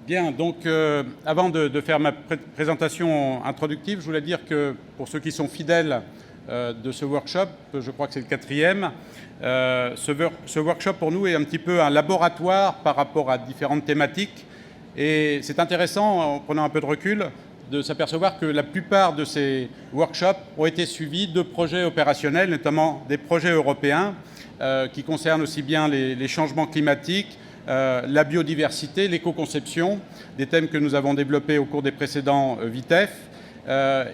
Bien, donc avant de faire ma présentation introductive, je voulais dire que pour ceux qui sont fidèles de ce workshop, je crois que c'est le 4e, ce workshop pour nous est un petit peu un laboratoire par rapport à différentes thématiques. Et c'est intéressant, en prenant un peu de recul, de s'apercevoir que la plupart de ces workshops ont été suivis de projets opérationnels, notamment des projets européens qui concernent aussi bien les changements climatiques, la biodiversité, l'éco-conception, des thèmes que nous avons développés au cours des précédents VITEF,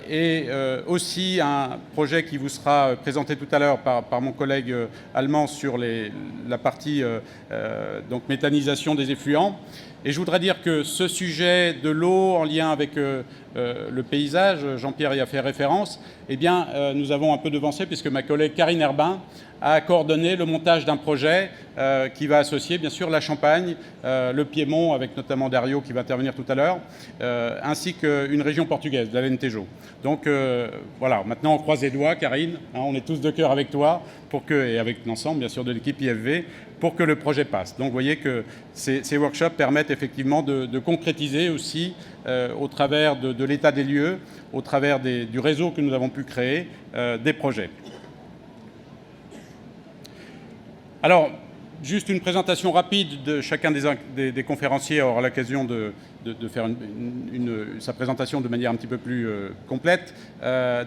et aussi un projet qui vous sera présenté tout à l'heure par mon collègue allemand sur la partie donc méthanisation des effluents. Et je voudrais dire que ce sujet de l'eau en lien avec le paysage, Jean-Pierre y a fait référence, eh bien, nous avons un peu devancé puisque ma collègue Karine Herbin a coordonné le montage d'un projet qui va associer bien sûr la Champagne, le Piémont, avec notamment Dario qui va intervenir tout à l'heure, ainsi qu'une région portugaise, l'Alentejo. Donc voilà, maintenant on croise les doigts, Karine, hein, on est tous de cœur avec toi, et avec l'ensemble bien sûr de l'équipe IFV, pour que le projet passe. Donc vous voyez que ces workshops permettent effectivement de concrétiser aussi au travers de l'état des lieux, au travers du réseau que nous avons pu créer, des projets. Alors, juste une présentation rapide de chacun des conférenciers aura l'occasion de faire sa présentation de manière un petit peu plus complète.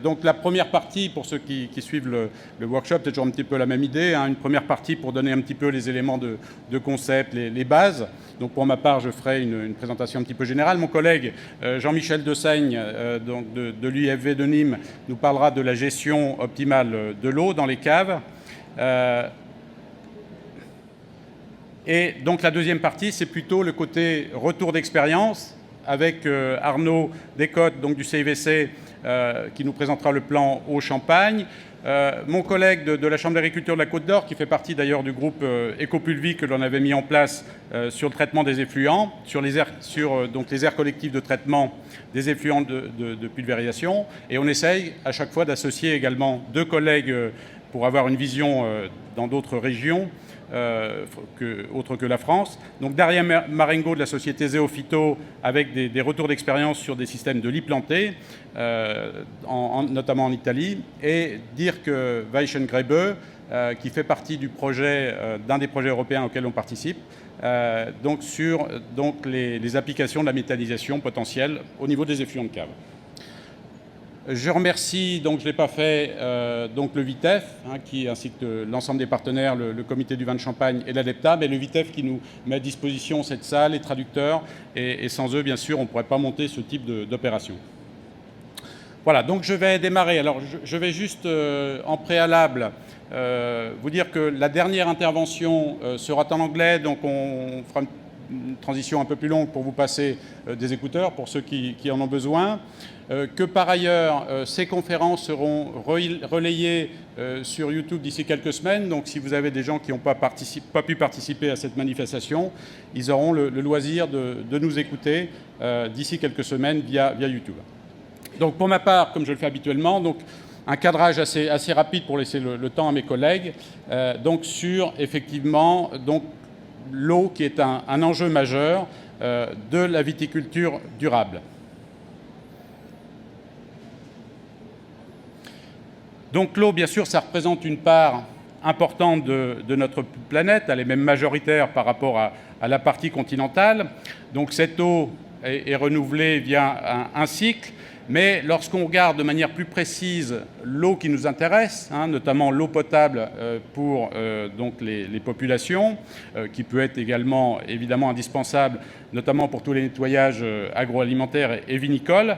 Donc la première partie, pour ceux qui suivent le workshop, c'est toujours un petit peu la même idée, hein, une première partie pour donner un petit peu les éléments de concept, les bases. Donc pour ma part, je ferai une présentation un petit peu générale. Mon collègue Jean-Michel Dessaigne, donc de l'UFV de Nîmes, nous parlera de la gestion optimale de l'eau dans les caves. Et donc la deuxième partie, c'est plutôt le côté retour d'expérience avec Arnaud Descottes, donc du CIVC, qui nous présentera le plan Eau-Champagne. Mon collègue de la Chambre d'agriculture de la Côte d'Or, qui fait partie d'ailleurs du groupe Ecopulvi que l'on avait mis en place sur le traitement des effluents, sur les aires collectives de traitement des effluents de pulvérisation. Et on essaye à chaque fois d'associer également deux collègues pour avoir une vision dans d'autres régions, autre que la France. Donc Daria Marengo de la société Zeophyto avec des retours d'expérience sur des systèmes de lits plantés, notamment en Italie, et Dirk Weichengrebe qui fait partie du projet, d'un des projets européens auxquels on participe, donc sur les applications de la méthanisation potentielle au niveau des effluents de cave. Je remercie, donc je ne l'ai pas fait, donc le VITEF, hein, ainsi que l'ensemble des partenaires, le comité du vin de Champagne et l'ADEPTA, mais le VITEF qui nous met à disposition cette salle, les traducteurs, et sans eux, bien sûr, on ne pourrait pas monter ce type d'opération. Voilà, donc je vais démarrer. Alors, je vais juste, en préalable, vous dire que la dernière intervention sera en anglais, donc on fera une transition un peu plus longue pour vous passer des écouteurs, pour ceux qui en ont besoin. Que par ailleurs, ces conférences seront relayées sur YouTube d'ici quelques semaines. Donc si vous avez des gens qui n'ont pas pu participer à cette manifestation, ils auront le loisir de nous écouter d'ici quelques semaines via YouTube. Donc pour ma part, comme je le fais habituellement, donc un cadrage assez rapide pour laisser le temps à mes collègues, donc sur effectivement l'eau qui est un enjeu majeur de la viticulture durable. Donc l'eau, bien sûr, ça représente une part importante de notre planète, elle est même majoritaire par rapport à la partie continentale. Donc cette eau est renouvelée via un cycle, mais lorsqu'on regarde de manière plus précise l'eau qui nous intéresse, hein, notamment l'eau potable pour donc les populations, qui peut être également évidemment indispensable, notamment pour tous les nettoyages agroalimentaires et vinicoles,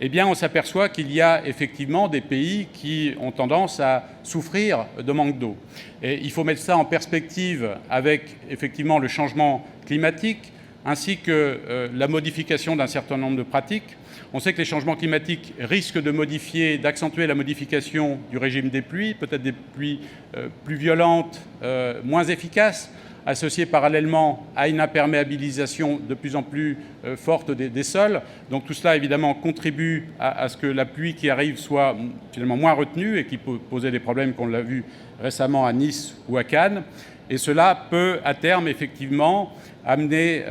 eh bien, on s'aperçoit qu'il y a effectivement des pays qui ont tendance à souffrir de manque d'eau. Et il faut mettre ça en perspective avec effectivement le changement climatique, ainsi que la modification d'un certain nombre de pratiques. On sait que les changements climatiques risquent d'accentuer la modification du régime des pluies, peut-être des pluies plus violentes, moins efficaces, associées parallèlement à une imperméabilisation de plus en plus forte des sols. Donc tout cela, évidemment, contribue à ce que la pluie qui arrive soit finalement moins retenue et qui peut poser des problèmes, qu'on l'a vu récemment à Nice ou à Cannes. Et cela peut, à terme, effectivement, amener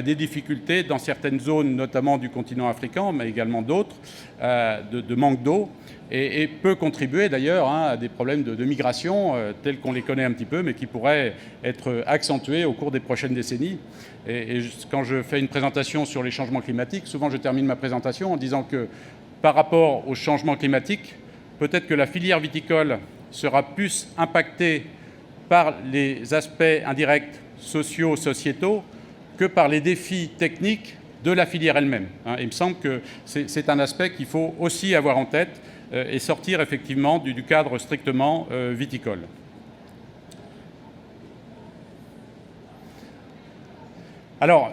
des difficultés dans certaines zones, notamment du continent africain, mais également d'autres, de manque d'eau, et peut contribuer d'ailleurs à des problèmes de migration tels qu'on les connaît un petit peu, mais qui pourraient être accentués au cours des prochaines décennies. Et quand je fais une présentation sur les changements climatiques, souvent je termine ma présentation en disant que par rapport au changement climatique, peut-être que la filière viticole sera plus impactée par les aspects indirects sociaux, sociétaux, que par les défis techniques de la filière elle-même. Il me semble que c'est un aspect qu'il faut aussi avoir en tête et sortir effectivement du cadre strictement viticole. Alors,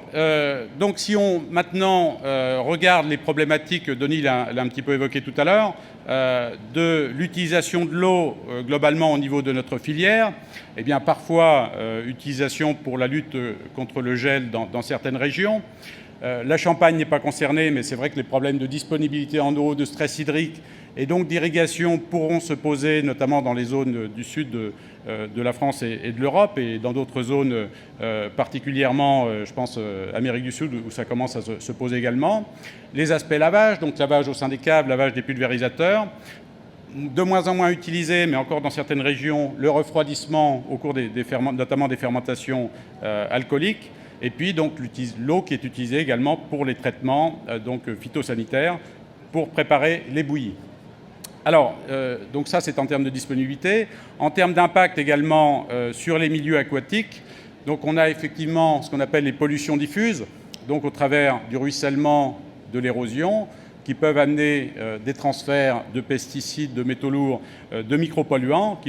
donc si on maintenant regarde les problématiques, Denis l'a un petit peu évoqué tout à l'heure, de l'utilisation de l'eau globalement au niveau de notre filière, eh bien parfois utilisation pour la lutte contre le gel dans certaines régions. La Champagne n'est pas concernée, mais c'est vrai que les problèmes de disponibilité en eau, de stress hydrique et donc d'irrigation pourront se poser, notamment dans les zones du sud de la France et de l'Europe, et dans d'autres zones particulièrement, je pense, Amérique du Sud, où ça commence à se poser également. Les aspects lavage, donc lavage au sein des caves, lavage des pulvérisateurs, de moins en moins utilisé, mais encore dans certaines régions, le refroidissement au cours notamment des fermentations alcooliques, et puis donc l'eau qui est utilisée également pour les traitements phytosanitaires pour préparer les bouillies. Alors, donc ça c'est en termes de disponibilité. En termes d'impact également sur les milieux aquatiques, donc on a effectivement ce qu'on appelle les pollutions diffuses, donc au travers du ruissellement, de l'érosion, qui peuvent amener des transferts de pesticides, de métaux lourds, de micropolluants,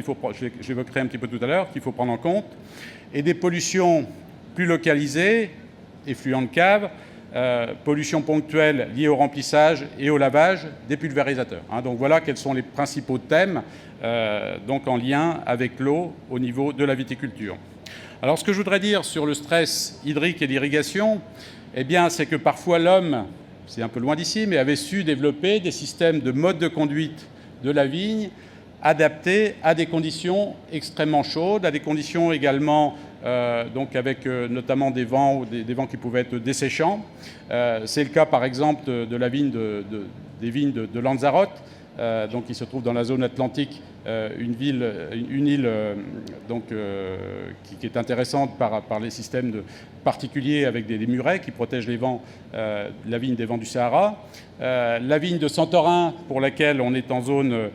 j'évoquerai un petit peu tout à l'heure, qu'il faut prendre en compte, et des pollutions plus localisées, effluents de cave, pollution ponctuelle liée au remplissage et au lavage des pulvérisateurs. Donc voilà quels sont les principaux thèmes donc en lien avec l'eau au niveau de la viticulture. Alors ce que je voudrais dire sur le stress hydrique et l'irrigation, eh bien c'est que parfois l'homme, c'est un peu loin d'ici, mais avait su développer des systèmes de mode de conduite de la vigne adaptés à des conditions extrêmement chaudes, à des conditions également donc avec notamment des vents ou des vents qui pouvaient être desséchants. C'est le cas par exemple de la vigne des vignes de Lanzarote, donc qui se trouve dans la zone atlantique, une île donc, qui est intéressante par les systèmes particuliers avec des murets qui protègent les vents, la vigne des vents du Sahara. La vigne de Santorin, pour laquelle on est en zone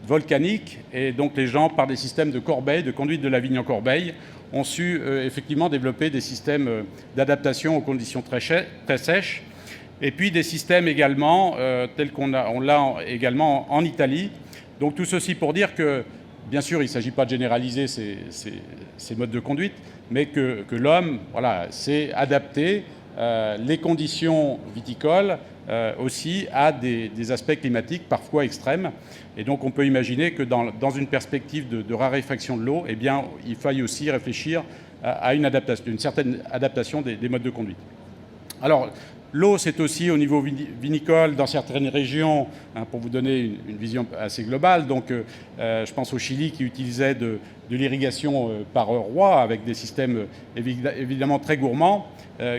volcanique, et donc les gens, par des systèmes de corbeille, de conduite de la vigne en corbeille, ont su effectivement développer des systèmes d'adaptation aux conditions très sèches, et puis des systèmes également tels qu'on l'a également en Italie. Donc tout ceci pour dire que, bien sûr, il ne s'agit pas de généraliser ces modes de conduite, mais que l'homme s'est adapté les conditions viticoles aussi à des aspects climatiques parfois extrêmes. Et donc on peut imaginer que dans une perspective de raréfaction de l'eau, eh bien, il faille aussi réfléchir à une certaine adaptation des modes de conduite. Alors, l'eau, c'est aussi au niveau vinicole dans certaines régions, pour vous donner une vision assez globale. Donc, je pense au Chili qui utilisait de l'irrigation par roi avec des systèmes évidemment très gourmands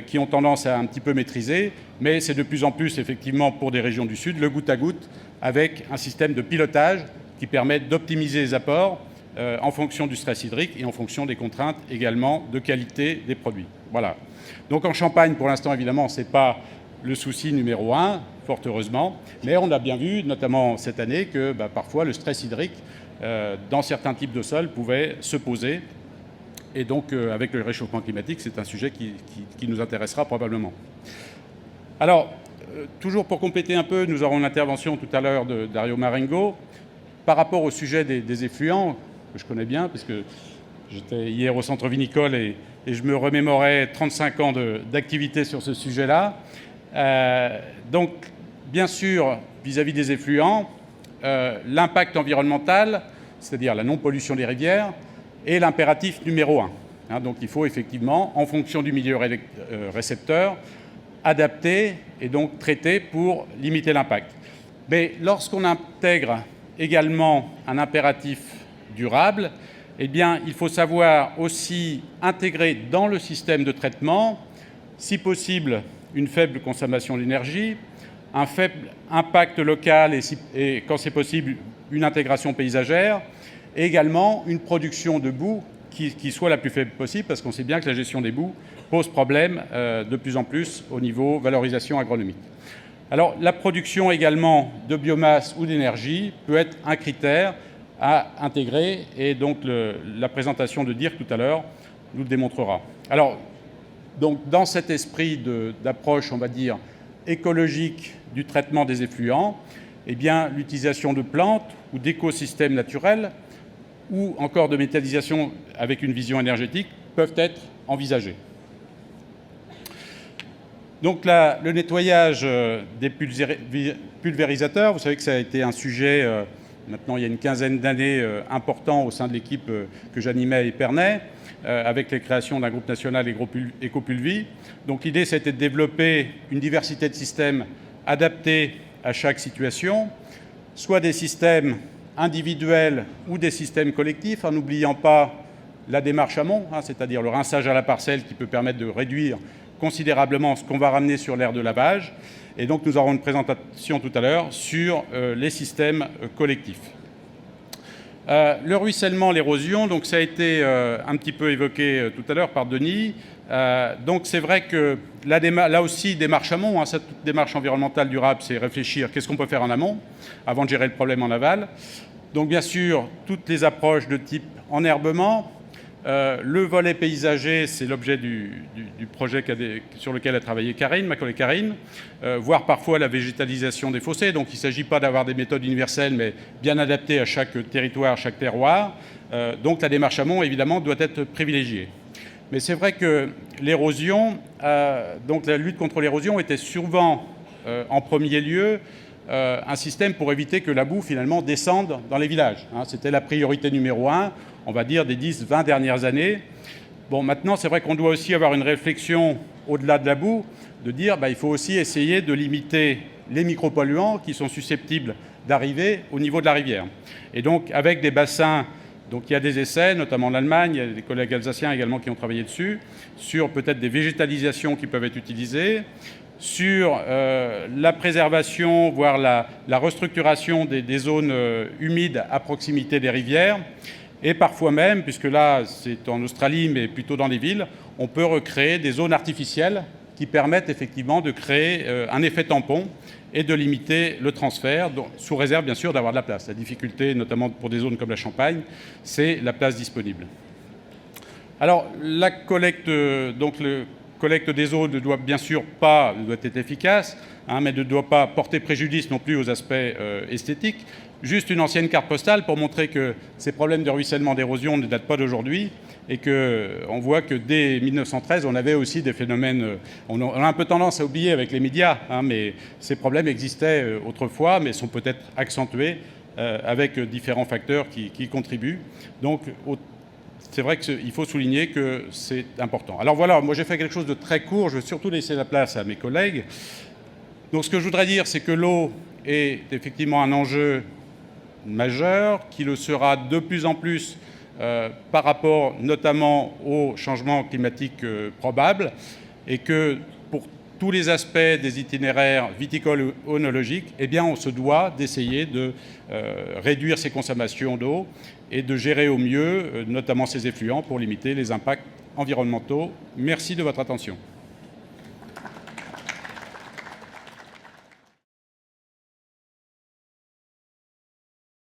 qui ont tendance à un petit peu maîtriser. Mais c'est de plus en plus, effectivement, pour des régions du Sud, le goutte à goutte avec un système de pilotage qui permet d'optimiser les apports en fonction du stress hydrique et en fonction des contraintes également de qualité des produits. Voilà. Donc en Champagne, pour l'instant, évidemment, ce n'est pas le souci numéro un, fort heureusement, mais on a bien vu, notamment cette année, que parfois le stress hydrique, dans certains types de sols, pouvait se poser. Et donc, avec le réchauffement climatique, c'est un sujet qui nous intéressera probablement. Alors, toujours pour compléter un peu, nous aurons une intervention tout à l'heure de Dario Marengo par rapport au sujet des effluents, que je connais bien, parce que j'étais hier au centre vinicole et je me remémorais 35 ans d'activité sur ce sujet-là. Donc, bien sûr, vis-à-vis des effluents, l'impact environnemental, c'est-à-dire la non-pollution des rivières, est l'impératif numéro un. Donc, il faut effectivement, en fonction du milieu récepteur, adapter et donc traiter pour limiter l'impact. Mais lorsqu'on intègre également un impératif durable, eh bien, il faut savoir aussi intégrer dans le système de traitement, si possible, une faible consommation d'énergie, un faible impact local et quand c'est possible, une intégration paysagère, et également une production de boue qui soit la plus faible possible, parce qu'on sait bien que la gestion des boues pose problème de plus en plus au niveau valorisation agronomique. Alors, la production également de biomasse ou d'énergie peut être un critère à intégrer, et donc la présentation de Dirk tout à l'heure nous le démontrera. Alors, donc, dans cet esprit d'approche, on va dire, écologique du traitement des effluents, eh bien, l'utilisation de plantes ou d'écosystèmes naturels ou encore de méthanisation avec une vision énergétique peuvent être envisagées. Donc là, le nettoyage des pulvérisateurs, vous savez que ça a été un sujet, maintenant il y a une quinzaine d'années, important au sein de l'équipe que j'animais à Épernay, avec les créations d'un groupe national Écopulvi. Donc l'idée, c'était de développer une diversité de systèmes adaptés à chaque situation, soit des systèmes individuels ou des systèmes collectifs, en n'oubliant pas la démarche amont, c'est-à-dire le rinçage à la parcelle qui peut permettre de réduire considérablement ce qu'on va ramener sur l'aire de lavage. Et donc nous aurons une présentation tout à l'heure sur les systèmes collectifs. Le ruissellement, l'érosion, donc ça a été un petit peu évoqué tout à l'heure par Denis. Donc c'est vrai que là aussi, démarche amont, cette démarche environnementale durable, c'est réfléchir qu'est-ce qu'on peut faire en amont avant de gérer le problème en aval. Donc bien sûr, toutes les approches de type enherbement. Le volet paysager, c'est l'objet du projet sur lequel a travaillé Karine, ma collègue Karine, voire parfois la végétalisation des fossés. Donc il ne s'agit pas d'avoir des méthodes universelles, mais bien adaptées à chaque territoire, à chaque terroir. Donc la démarche amont, évidemment, doit être privilégiée. Mais c'est vrai que l'érosion, donc la lutte contre l'érosion était souvent en premier lieu un système pour éviter que la boue, finalement, descende dans les villages. C'était la priorité numéro 1, on va dire, des 10-20 dernières années. Bon, maintenant, c'est vrai qu'on doit aussi avoir une réflexion au-delà de la boue, de dire il faut aussi essayer de limiter les micropolluants qui sont susceptibles d'arriver au niveau de la rivière. Et donc, avec des bassins, donc il y a des essais, notamment en Allemagne, il y a des collègues alsaciens également qui ont travaillé dessus, sur peut-être des végétalisations qui peuvent être utilisées, sur la préservation, voire la restructuration des zones humides à proximité des rivières. Et parfois même, puisque là c'est en Australie, mais plutôt dans les villes, on peut recréer des zones artificielles qui permettent effectivement de créer un effet tampon et de limiter le transfert, sous réserve bien sûr d'avoir de la place. La difficulté, notamment pour des zones comme la Champagne, c'est la place disponible. Alors la collecte, donc collecte des eaux ne doit bien sûr pas, doit être efficace, mais ne doit pas porter préjudice non plus aux aspects esthétiques. Juste une ancienne carte postale pour montrer que ces problèmes de ruissellement, d'érosion ne datent pas d'aujourd'hui et qu'on voit que dès 1913, on avait aussi des phénomènes, on a un peu tendance à oublier avec les médias, mais ces problèmes existaient autrefois, mais sont peut-être accentués avec différents facteurs qui contribuent. Donc, c'est vrai qu'il faut souligner que c'est important. Alors voilà, moi j'ai fait quelque chose de très court, je vais surtout laisser la place à mes collègues. Donc ce que je voudrais dire, c'est que l'eau est effectivement un enjeu majeur, qui le sera de plus en plus par rapport notamment aux changements climatiques probables, et que pour tous les aspects des itinéraires viticoles ou œnologiques, eh bien on se doit d'essayer de réduire ses consommations d'eau et de gérer au mieux, notamment ces effluents, pour limiter les impacts environnementaux. Merci de votre attention.